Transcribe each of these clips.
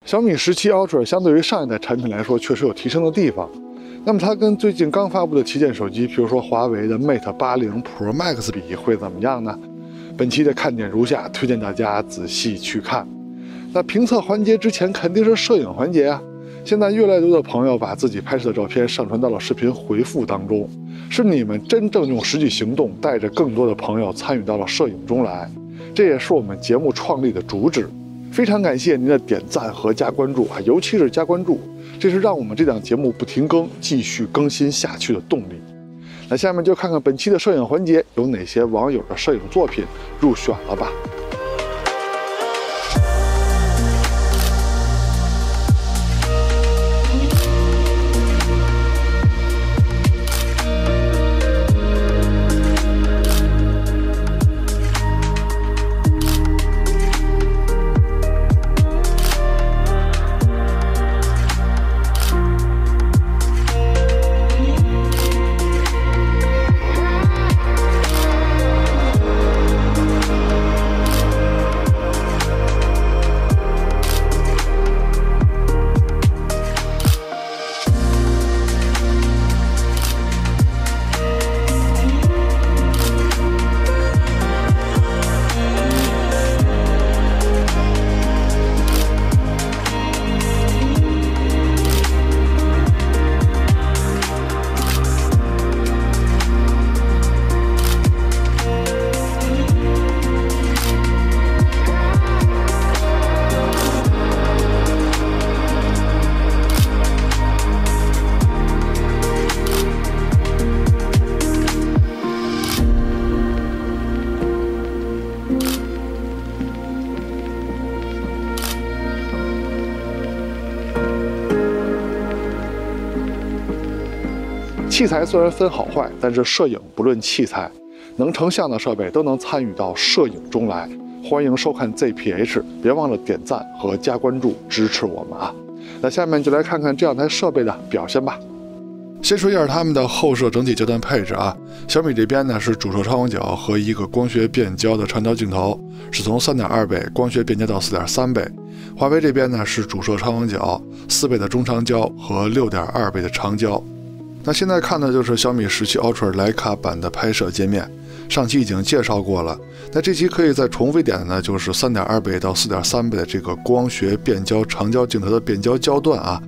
小米17 Ultra 相对于上一代产品来说，确实有提升的地方。那么它跟最近刚发布的旗舰手机，比如说华为的 Mate 80 Pro Max 比，会怎么样呢？本期的看点如下，推荐大家仔细去看。那评测环节之前肯定是摄影环节啊。现在越来越多的朋友把自己拍摄的照片上传到了视频回复当中，是你们真正用实际行动带着更多的朋友参与到了摄影中来，这也是我们节目创立的主旨。非常感谢您的点赞和加关注啊，尤其是加关注，这是让我们这档节目不停更、继续更新下去的动力。那下面就看看本期的摄影环节有哪些网友的摄影作品入选了吧。器材虽然分好坏，但是摄影不论器材，能成像的设备都能参与到摄影中来。欢迎收看 ZPH， 别忘了点赞和加关注支持我们啊！那下面就来看看这两台设备的表现吧。先说一下它们的后摄整体焦段配置啊。小米这边呢是主摄超广角和一个光学变焦的长焦镜头，是从 3.2 倍光学变焦到 4.3 倍。华为这边呢是主摄超广角、4倍的中长焦和 6.2 倍的长焦。那现在看的就是小米17 Ultra 徕卡版的拍摄界面，上期已经介绍过了。那这期可以再重复一点的呢，就是 3.2 倍到 4.3 倍的这个光学变焦长焦镜头的变焦焦段啊。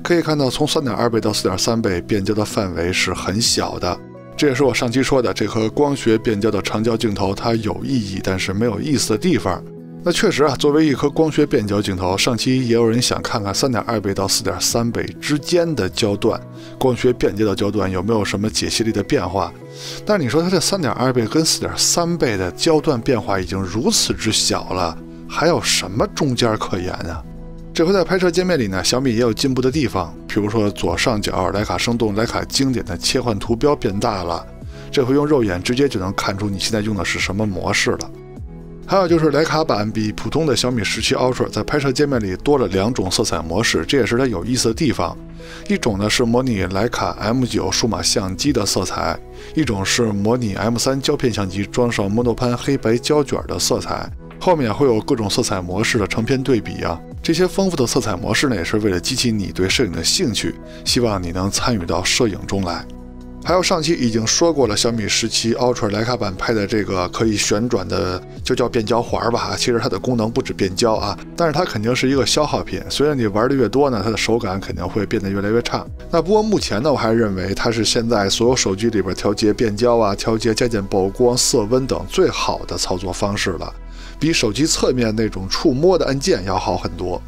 可以看到，从 3.2 倍到 4.3 倍变焦的范围是很小的，这也是我上期说的这颗光学变焦的长焦镜头它有意义但是没有意思的地方。那确实啊，作为一颗光学变焦镜头，上期也有人想看看 3.2 倍到 4.3 倍之间的焦段，光学变焦的焦段有没有什么解析力的变化。但你说它这 3.2 倍跟 4.3 倍的焦段变化已经如此之小了，还有什么中间可言啊？这回在拍摄界面里呢，小米也有进步的地方，比如说左上角徕卡生动、徕卡经典的切换图标变大了，这回用肉眼直接就能看出你现在用的是什么模式了。还有就是徕卡版比普通的小米17 Ultra 在拍摄界面里多了2种色彩模式，这也是它有意思的地方。一种呢是模拟徕卡 M9 数码相机的色彩，一种是模拟 M3 胶片相机装上摩托潘黑白胶卷的色彩。后面会有各种色彩模式的成片对比啊。这些丰富的色彩模式呢，也是为了激起你对摄影的兴趣，希望你能参与到摄影中来。还有上期已经说过了，小米17 Ultra 徕卡版拍的这个可以旋转的就叫变焦环吧，其实它的功能不止变焦啊，但是它肯定是一个消耗品，随着你玩的越多呢，它的手感肯定会变得越来越差。那不过目前呢，我还认为它是现在所有手机里边调节变焦啊、调节加减曝光、色温等最好的操作方式了，比手机侧面那种触摸的按键要好很多。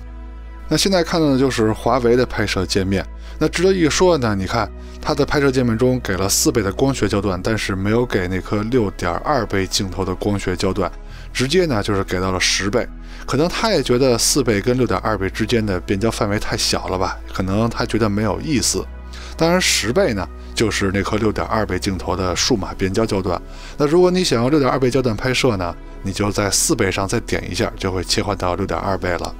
那现在看到的就是华为的拍摄界面。那值得一说呢，你看它的拍摄界面中给了4倍的光学焦段，但是没有给那颗 6.2 倍镜头的光学焦段，直接呢就是给到了10倍。可能他也觉得4倍跟 6.2 倍之间的变焦范围太小了吧，可能他觉得没有意思。当然10倍呢就是那颗 6.2 倍镜头的数码变焦焦段。那如果你想要 6.2 倍焦段拍摄呢，你就在4倍上再点一下，就会切换到 6.2 倍了。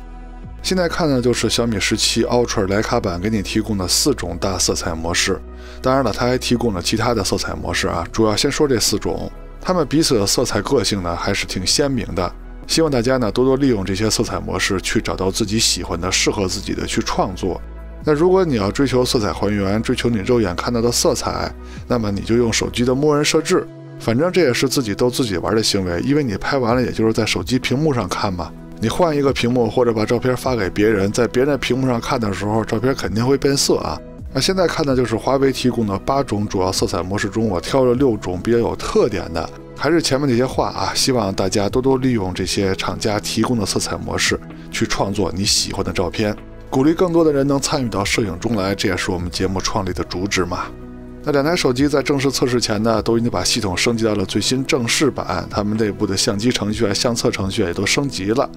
现在看的就是小米17 Ultra 徕卡版给你提供的4种大色彩模式，当然了，它还提供了其他的色彩模式啊。主要先说这4种，它们彼此的色彩个性呢还是挺鲜明的。希望大家呢多多利用这些色彩模式去找到自己喜欢的、适合自己的去创作。那如果你要追求色彩还原，追求你肉眼看到的色彩，那么你就用手机的默认设置，反正这也是自己逗自己玩的行为，因为你拍完了也就是在手机屏幕上看嘛。你换一个屏幕或者把照片发给别人，在别人的屏幕上看的时候，照片肯定会变色啊。那现在看的就是华为提供的8种主要色彩模式中，我挑了6种比较有特点的。还是前面那些话啊，希望大家多多利用这些厂家提供的色彩模式去创作你喜欢的照片，鼓励更多的人能参与到摄影中来，这也是我们节目创立的主旨嘛。那2台手机在正式测试前呢，都已经把系统升级到了最新正式版，他们内部的相机程序相册程序也都升级了。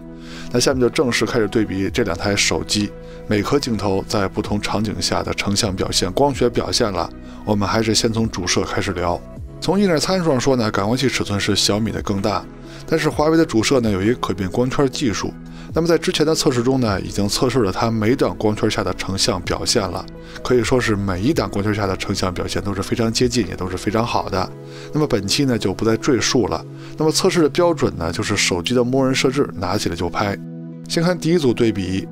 那下面就正式开始对比这2台手机每颗镜头在不同场景下的成像表现、光学表现了。我们还是先从主摄开始聊。从硬件参数上说呢，感光器尺寸是小米的更大，但是华为的主摄呢有一个可变光圈技术。那么在之前的测试中呢，已经测试了它每档光圈下的成像表现了，可以说是每一档光圈下的成像表现都是非常接近，也都是非常好的。那么本期呢就不再赘述了。那么测试的标准呢，就是手机的默认设置，拿起来就拍。先看第一组对比，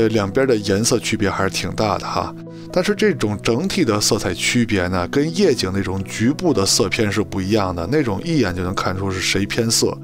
两边的颜色区别还是挺大的哈。但是这种整体的色彩区别呢，跟夜景那种局部的色偏是不一样的，那种一眼就能看出是谁偏色。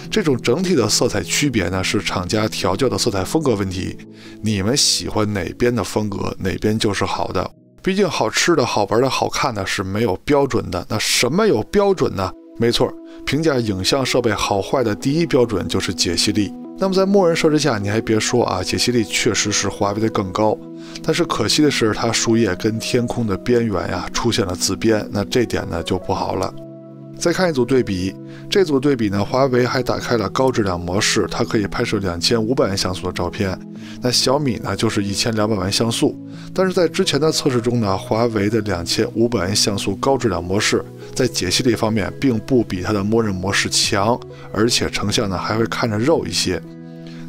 这种整体的色彩区别呢，是厂家调教的色彩风格问题。你们喜欢哪边的风格，哪边就是好的。毕竟好吃的、好玩的、好看的是没有标准的。那什么有标准呢？没错，评价影像设备好坏的第一标准就是解析力。那么在默认设置下，你还别说啊，解析力确实是华为的更高。但是可惜的是，它树叶跟天空的边缘呀出现了自边，那这点呢就不好了。再看一组对比，这组对比呢，华为还打开了高质量模式，它可以拍摄2500万像素的照片。那小米呢就是1200万像素。但是在之前的测试中呢，华为的2500万像素高质量模式在解析力方面并不比它的默认模式强，而且成像呢还会看着肉一些。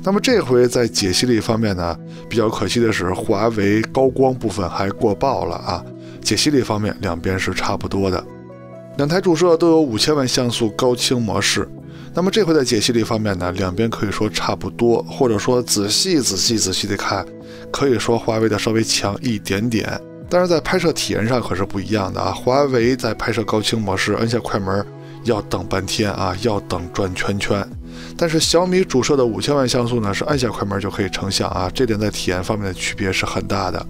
那么这回在解析力方面呢，比较可惜的是华为高光部分还过曝了啊，解析力方面两边是差不多的。2台主摄都有5000万像素高清模式，那么这回在解析力方面呢，两边可以说差不多，或者说仔细的看，可以说华为的稍微强一点点。但是在拍摄体验上可是不一样的啊，华为在拍摄高清模式按下快门要等半天啊，要等转圈圈。但是小米主摄的5000万像素呢，是按下快门就可以成像啊，这点在体验方面的区别是很大的。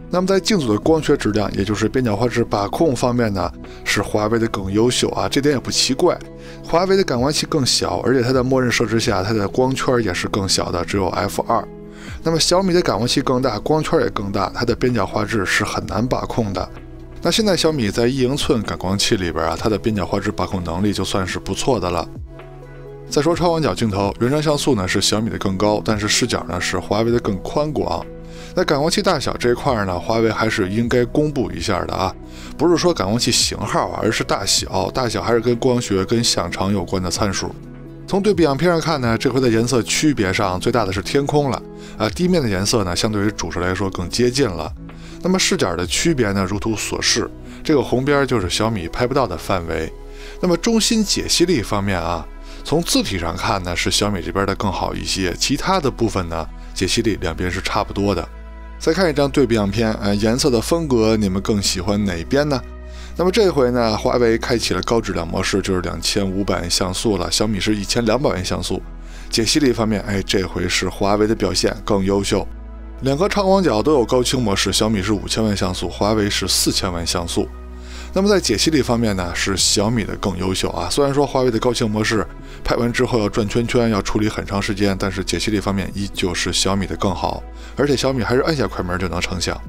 那么在镜组的光学质量，也就是边角画质把控方面呢，是华为的更优秀啊，这点也不奇怪。华为的感光器更小，而且它的默认设置下，它的光圈也是更小的，只有 f2。那么小米的感光器更大，光圈也更大，它的边角画质是很难把控的。那现在小米在1英寸感光器里边啊，它的边角画质把控能力就算是不错的了。再说超广角镜头，原生像素呢是小米的更高，但是视角呢是华为的更宽广。那感光器大小这一块呢，华为还是应该公布一下的啊，不是说感光器型号啊，而是大小还是跟光学跟响长有关的参数。从对比样片上看呢，这回的颜色区别上最大的是天空了啊，地面的颜色呢相对于主摄来说更接近了。那么视角的区别呢，如图所示，这个红边就是小米拍不到的范围。那么中心解析力方面啊，从字体上看呢，是小米这边的更好一些，其他的部分呢，解析力两边是差不多的。再看一张对比样片，颜色的风格你们更喜欢哪边呢？那么这回呢，华为开启了高质量模式，就是2500万像素了，小米是1200万像素。解析力方面，这回是华为的表现更优秀。2个超广角都有高清模式，小米是5000万像素，华为是4000万像素。那么在解析力方面呢，是小米的更优秀啊。虽然说华为的高清模式拍完之后要转圈圈，要处理很长时间，但是解析力方面依旧是小米的更好，而且小米还是按下快门就能成像。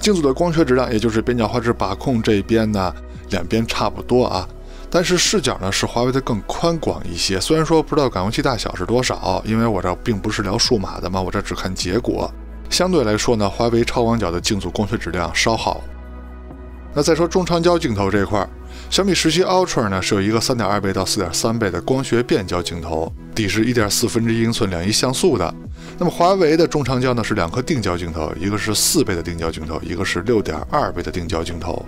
镜组的光学质量，也就是边角画质把控这边呢，两边差不多啊。但是视角呢是华为的更宽广一些。虽然说不知道感光器大小是多少，因为我这并不是聊数码的嘛，我这只看结果。相对来说呢，华为超广角的镜组光学质量稍好。那再说中长焦镜头这块，小米17 Ultra 呢是有一个3.2倍到4.3倍的光学变焦镜头，底是1.4英寸2亿像素的。那么华为的中长焦呢是2颗定焦镜头，一个是4倍的定焦镜头，一个是6.2倍的定焦镜头。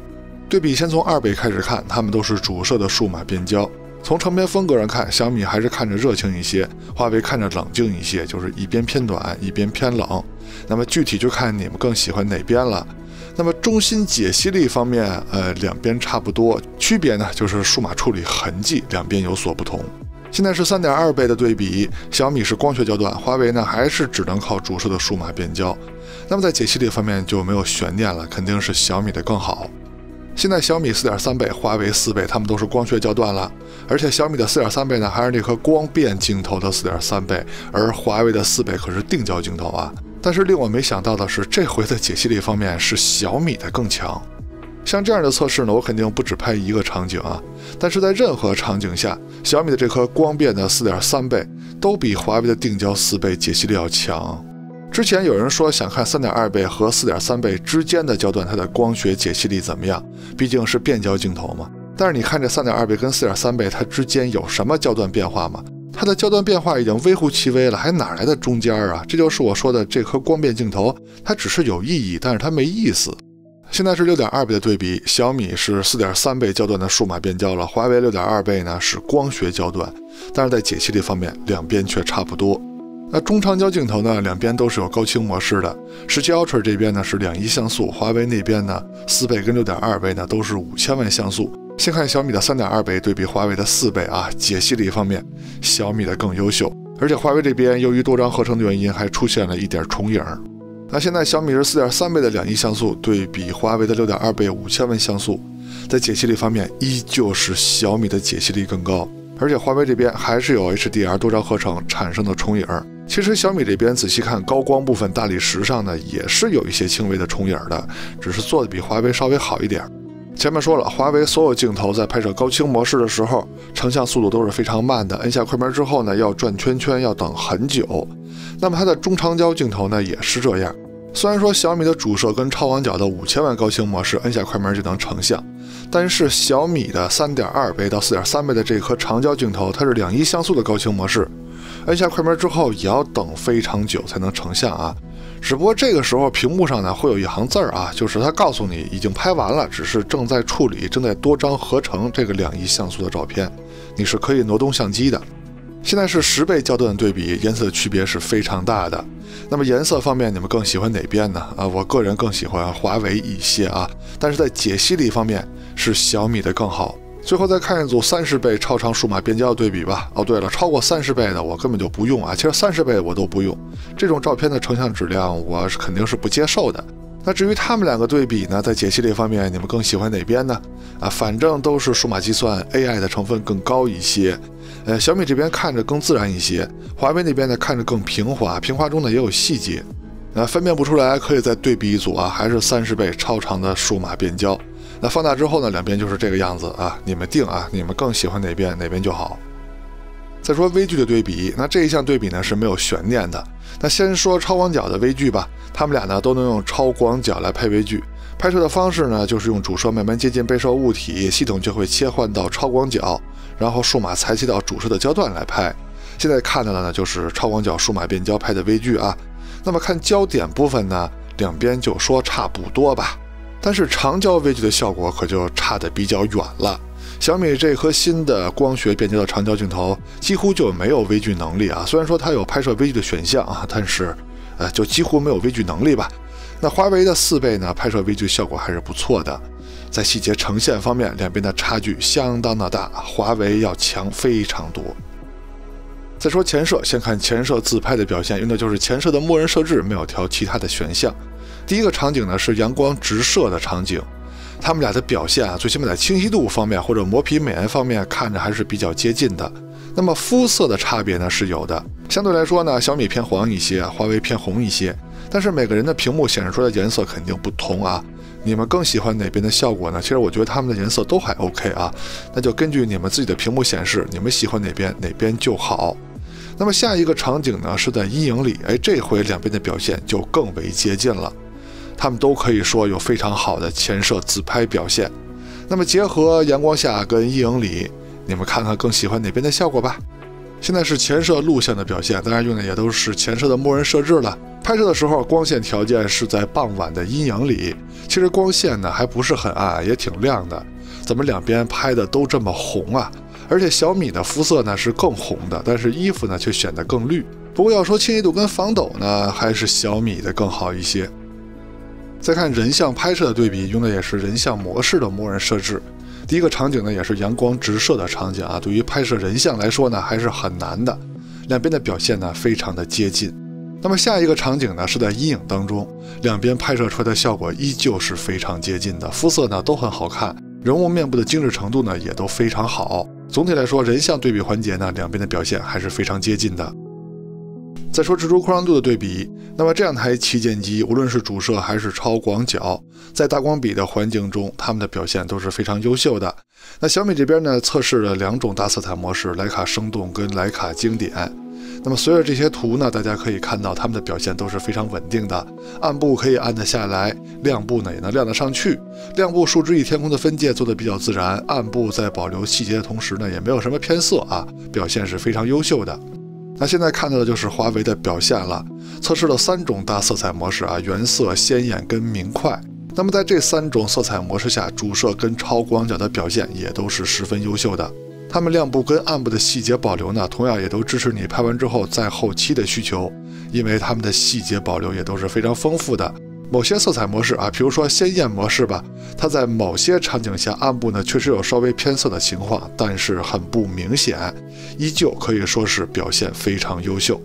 对比先从2倍开始看，它们都是主摄的数码变焦。从成片风格上看，小米还是看着热情一些，华为看着冷静一些，就是一边偏短，一边偏冷。那么具体就看你们更喜欢哪边了。那么中心解析力方面，两边差不多，区别呢就是数码处理痕迹两边有所不同。现在是3.2倍的对比，小米是光学焦段，华为呢还是只能靠主摄的数码变焦。那么在解析力方面就没有悬念了，肯定是小米的更好。现在小米4.3倍，华为4倍，他们都是光学焦段了，而且小米的4.3倍呢还是那颗光变镜头的4.3倍，而华为的4倍可是定焦镜头啊。但是令我没想到的是，这回的解析力方面是小米的更强。像这样的测试呢，我肯定不只拍一个场景啊，但是在任何场景下，小米的这颗光变的4.3倍都比华为的定焦4倍解析力要强。之前有人说想看3.2倍和4.3倍之间的焦段它的光学解析力怎么样，毕竟是变焦镜头嘛。但是你看这3.2倍跟4.3倍它之间有什么焦段变化吗？它的焦段变化已经微乎其微了，还哪来的中间啊？这就是我说的这颗光变镜头，它只是有意义，但是它没意思。现在是6.2倍的对比，小米是4.3倍焦段的数码变焦了，华为6.2倍呢是光学焦段，但是在解析力方面两边却差不多。那中长焦镜头呢，两边都是有高清模式的，17 Ultra 这边呢是2.1像素，华为那边呢4倍跟6.2倍呢都是5000万像素。先看小米的3.2倍对比华为的4倍啊，解析力方面小米的更优秀，而且华为这边由于多张合成的原因还出现了一点重影。那现在小米是4.3倍的2.1像素对比华为的6.2倍5000万像素，在解析力方面依旧是小米的解析力更高，而且华为这边还是有 HDR 多张合成产生的重影。其实小米这边仔细看高光部分大理石上呢也是有一些轻微的重影的，只是做的比华为稍微好一点。前面说了，华为所有镜头在拍摄高清模式的时候，成像速度都是非常慢的，摁下快门之后呢要转圈圈，要等很久。那么它的中长焦镜头呢也是这样，虽然说小米的主摄跟超广角的5000万高清模式摁下快门就能成像，但是小米的3.2倍到4.3倍的这颗长焦镜头，它是2.1像素的高清模式，摁下快门之后也要等非常久才能成像啊。只不过这个时候屏幕上呢会有一行字啊，就是它告诉你已经拍完了，只是正在处理，正在多张合成这个2.1像素的照片，你是可以挪动相机的。现在是10倍焦段的对比，颜色的区别是非常大的。那么颜色方面你们更喜欢哪边呢？我个人更喜欢华为一些啊，但是在解析力方面是小米的更好。最后再看一组30倍超长数码变焦的对比吧。哦，对了，超过30倍的我根本就不用啊，其实30倍我都不用，这种照片的成像质量我肯定是不接受的。那至于他们两个对比呢，在解析力方面你们更喜欢哪边呢？反正都是数码计算 AI 的成分更高一些。小米这边看着更自然一些，华为那边呢看着更平滑，平滑中呢也有细节。分辨不出来可以再对比一组啊，还是30倍超长的数码变焦。那放大之后呢，两边就是这个样子啊，你们定啊，你们更喜欢哪边就好。再说微距的对比，那这一项对比呢是没有悬念的。那先说超广角的微距吧，他们俩呢都能用超广角来拍微距。拍摄的方式呢就是用主摄慢慢接近被摄物体，系统就会切换到超广角，然后数码裁切到主摄的焦段来拍。现在看到的呢就是超广角数码变焦拍的微距啊。那么看焦点部分呢，两边就说差不多吧。但是长焦微距的效果可就差得比较远了。小米这颗新的光学变焦的长焦镜头几乎就没有微距能力啊，虽然说它有拍摄微距的选项啊，但是就几乎没有微距能力吧。那华为的4倍呢，拍摄微距效果还是不错的。在细节呈现方面，两边的差距相当的大，华为要强非常多。再说前摄，先看前摄自拍的表现，用的就是前摄的默认设置，没有调其他的选项。第一个场景呢是阳光直射的场景，他们俩的表现最起码在清晰度方面或者磨皮美颜方面看着还是比较接近的。那么肤色的差别呢是有的，相对来说呢，小米偏黄一些，华为偏红一些，但是每个人的屏幕显示出来的颜色肯定不同啊。你们更喜欢哪边的效果呢？其实我觉得他们的颜色都还 OK 啊，那就根据你们自己的屏幕显示，你们喜欢哪边就好。那么下一个场景呢是在阴影里，这回两边的表现就更为接近了。他们都可以说有非常好的前摄自拍表现。那么结合阳光下跟阴影里，你们看看更喜欢哪边的效果吧。现在是前摄录像的表现，当然用的也都是前摄的默认设置了。拍摄的时候光线条件是在傍晚的阴影里，其实光线呢还不是很暗，也挺亮的。怎么两边拍的都这么红啊？而且小米的肤色呢是更红的，但是衣服呢却显得更绿。不过要说清晰度跟防抖呢，还是小米的更好一些。再看人像拍摄的对比，用的也是人像模式的默认设置。第一个场景呢也是阳光直射的场景啊，对于拍摄人像来说呢还是很难的，两边的表现呢非常的接近。那么下一个场景呢是在阴影当中，两边拍摄出来的效果依旧是非常接近的，肤色呢都很好看，人物面部的精致程度呢也都非常好。总体来说，人像对比环节呢，两边的表现还是非常接近的。再说蜘蛛扩张度的对比，那么这两台旗舰机，无论是主摄还是超广角，在大光比的环境中，它们的表现都是非常优秀的。那小米这边呢，测试了2种大色彩模式，徕卡生动跟徕卡经典。那么随着这些图呢，大家可以看到它们的表现都是非常稳定的，暗部可以按得下来，亮部呢也能亮得上去。亮部树枝与天空的分界做得比较自然，暗部在保留细节的同时呢，也没有什么偏色啊，表现是非常优秀的。那现在看到的就是华为的表现了，测试了3种大色彩模式啊，原色、鲜艳跟明快。那么在这3种色彩模式下，主摄跟超广角的表现也都是十分优秀的。它们亮部跟暗部的细节保留呢，同样也都支持你拍完之后在后期的需求，因为它们的细节保留也都是非常丰富的。某些色彩模式啊，比如说鲜艳模式吧，它在某些场景下暗部呢确实有稍微偏色的情况，但是很不明显，依旧可以说是表现非常优秀。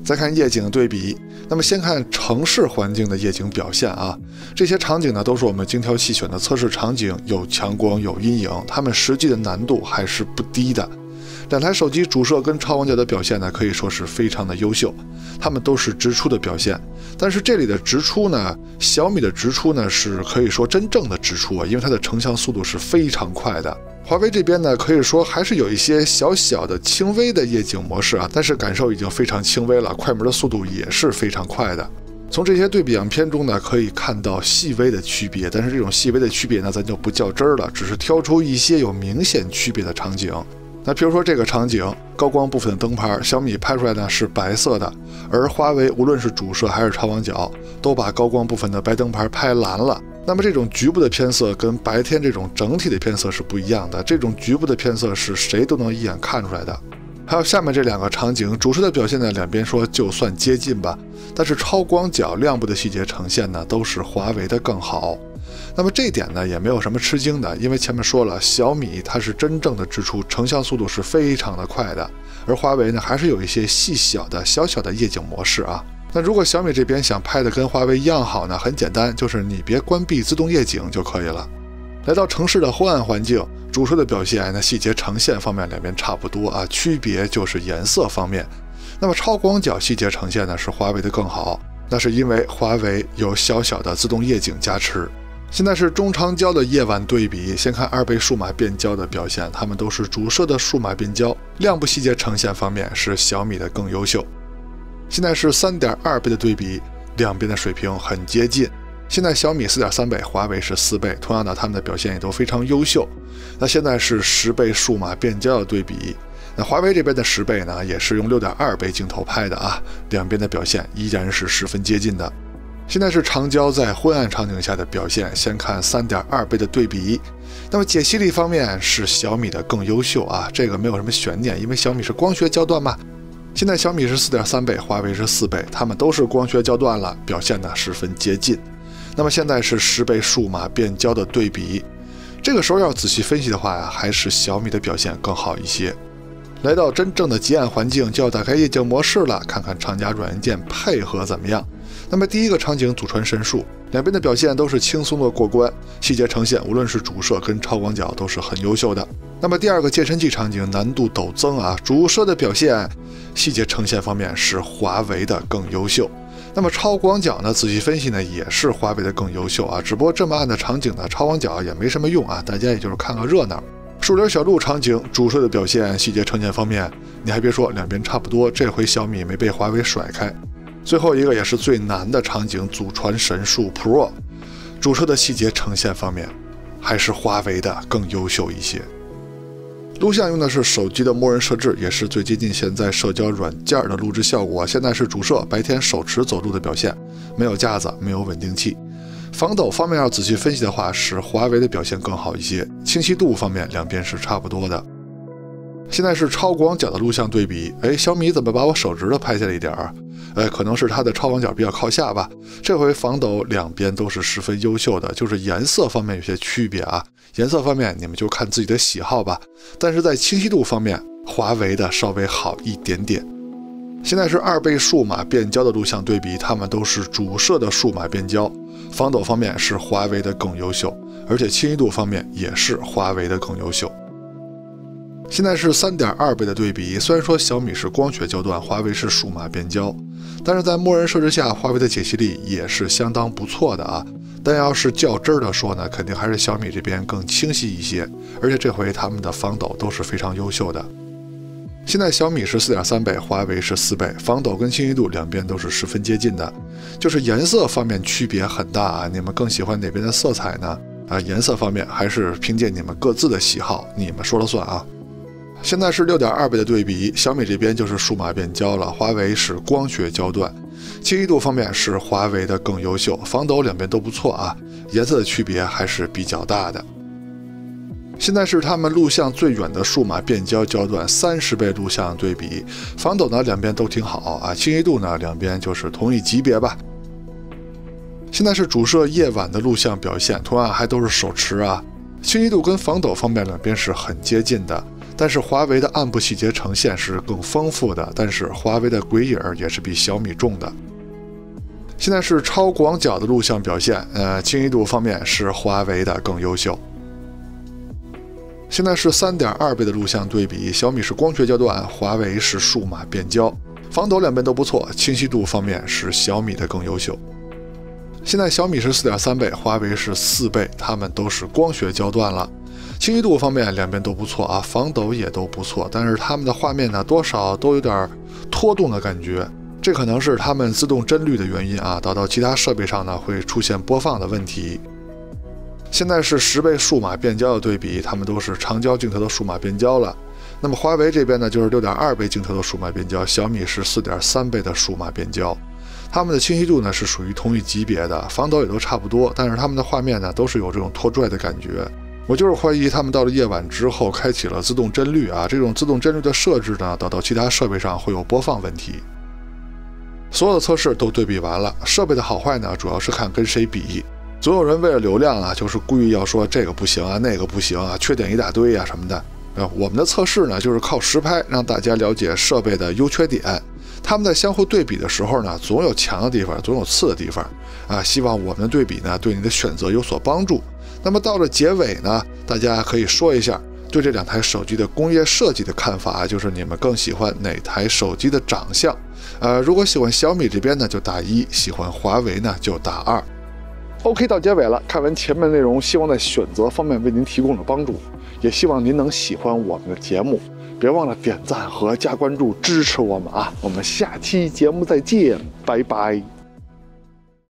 再看夜景对比，那么先看城市环境的夜景表现啊，这些场景呢都是我们精挑细选的测试场景，有强光有阴影，它们实际的难度还是不低的。两台手机主摄跟超广角的表现呢，可以说是非常的优秀，它们都是直出的表现。但是这里的直出呢，小米的直出呢是可以说真正的直出啊，因为它的成像速度是非常快的。华为这边呢，可以说还是有一些小小的轻微的夜景模式啊，但是感受已经非常轻微了，快门的速度也是非常快的。从这些对比样片中呢，可以看到细微的区别，但是这种细微的区别呢，咱就不较真儿了，只是挑出一些有明显区别的场景。那比如说这个场景，高光部分的灯牌，小米拍出来呢是白色的，而华为无论是主摄还是超广角，都把高光部分的白灯牌拍蓝了。那么这种局部的偏色跟白天这种整体的偏色是不一样的，这种局部的偏色是谁都能一眼看出来的。还有下面这2个场景，主摄的表现呢，两边说就算接近吧，但是超广角亮部的细节呈现呢，都是华为的更好。那么这一点呢也没有什么吃惊的，因为前面说了，小米它是真正的直出，成像速度是非常的快的，而华为呢还是有一些细小的小小的夜景模式啊。那如果小米这边想拍的跟华为一样好呢，很简单，就是你别关闭自动夜景就可以了。来到城市的昏暗环境，主摄的表现，那细节呈现方面两边差不多啊，区别就是颜色方面。那么超广角细节呈现呢是华为的更好，那是因为华为有小小的自动夜景加持。现在是中长焦的夜晚对比，先看2倍数码变焦的表现，它们都是主摄的数码变焦，亮部细节呈现方面是小米的更优秀。现在是3.2倍的对比，两边的水平很接近。现在小米4.3倍，华为是4倍，同样的，它们的表现也都非常优秀。那现在是10倍数码变焦的对比，那华为这边的10倍呢，也是用6.2倍镜头拍的啊，两边的表现依然是十分接近的。现在是长焦在昏暗场景下的表现，先看3.2倍的对比。那么解析力方面是小米的更优秀啊，这个没有什么悬念，因为小米是光学焦段嘛。现在小米是4.3倍，华为是4倍，它们都是光学焦段了，表现呢十分接近。那么现在是10倍数码变焦的对比，这个时候要仔细分析的话呀，还是小米的表现更好一些。来到真正的极暗环境，就要打开夜景模式了，看看厂家软件配合怎么样。那么第一个场景祖传神速，两边的表现都是轻松的过关，细节呈现无论是主摄跟超广角都是很优秀的。那么第二个健身器场景难度陡增啊，主摄的表现细节呈现方面是华为的更优秀。那么超广角呢，仔细分析呢也是华为的更优秀啊，只不过这么暗的场景呢，超广角也没什么用啊，大家也就是看个热闹。树林小路场景主摄的表现细节呈现方面，你还别说，两边差不多，这回小米没被华为甩开。最后一个也是最难的场景祖传神速 Pro， 主摄的细节呈现方面还是华为的更优秀一些。录像用的是手机的默认设置，也是最接近现在社交软件的录制效果。现在是主摄白天手持走路的表现，没有架子，没有稳定器。防抖方面要仔细分析的话，是华为的表现更好一些。清晰度方面两边是差不多的。现在是超广角的录像对比，小米怎么把我手指头拍下来一点儿？可能是它的超广角比较靠下吧。这回防抖两边都是十分优秀的，就是颜色方面有些区别啊。颜色方面你们就看自己的喜好吧。但是在清晰度方面，华为的稍微好一点点。现在是2倍数码变焦的录像对比，它们都是主摄的数码变焦。防抖方面是华为的更优秀，而且清晰度方面也是华为的更优秀。现在是3.2倍的对比，虽然说小米是光学焦段，华为是数码变焦，但是在默认设置下，华为的解析力也是相当不错的啊。但要是较真儿的说呢，肯定还是小米这边更清晰一些，而且这回他们的防抖都是非常优秀的。现在小米是4.3倍，华为是4倍，防抖跟清晰度两边都是十分接近的，就是颜色方面区别很大啊。你们更喜欢哪边的色彩呢？颜色方面还是凭借你们各自的喜好，你们说了算啊。现在是6.2倍的对比，小米这边就是数码变焦了，华为是光学焦段。清晰度方面是华为的更优秀，防抖两边都不错啊，颜色的区别还是比较大的。现在是他们录像最远的数码变焦焦段30倍录像对比，防抖呢两边都挺好啊，清晰度呢两边就是同一级别吧。现在是主摄夜晚的录像表现，同样还都是手持啊，清晰度跟防抖方面两边是很接近的。但是华为的暗部细节呈现是更丰富的，但是华为的鬼影也是比小米重的。现在是超广角的录像表现，清晰度方面是华为的更优秀。现在是3.2倍的录像对比，小米是光学焦段，华为是数码变焦，防抖两边都不错，清晰度方面是小米的更优秀。现在小米是4.3倍，华为是4倍，它们都是光学焦段了。清晰度方面两边都不错啊，防抖也都不错，但是它们的画面呢多少都有点拖动的感觉，这可能是它们自动帧率的原因啊，导到其他设备上呢会出现播放的问题。现在是10倍数码变焦的对比，它们都是长焦镜头的数码变焦了。那么华为这边呢就是6.2倍镜头的数码变焦，小米是4.3倍的数码变焦。它们的清晰度呢是属于同一级别的，防抖也都差不多，但是它们的画面呢都是有这种拖拽的感觉。我就是怀疑他们到了夜晚之后开启了自动帧率啊，这种自动帧率的设置呢，导到其他设备上会有播放问题。所有的测试都对比完了，设备的好坏呢，主要是看跟谁比。总有人为了流量啊，就是故意要说这个不行啊，那个不行啊，缺点一大堆啊什么的。我们的测试呢，就是靠实拍让大家了解设备的优缺点。他们在相互对比的时候呢，总有强的地方，总有次的地方啊。希望我们的对比呢，对你的选择有所帮助。那么到了结尾呢，大家可以说一下对这两台手机的工业设计的看法，就是你们更喜欢哪台手机的长相？如果喜欢小米这边呢，就打1；喜欢华为呢，就打2。OK， 到结尾了。看完前面内容，希望在选择方面为您提供了帮助，也希望您能喜欢我们的节目。别忘了点赞和加关注支持我们啊！我们下期节目再见，拜拜。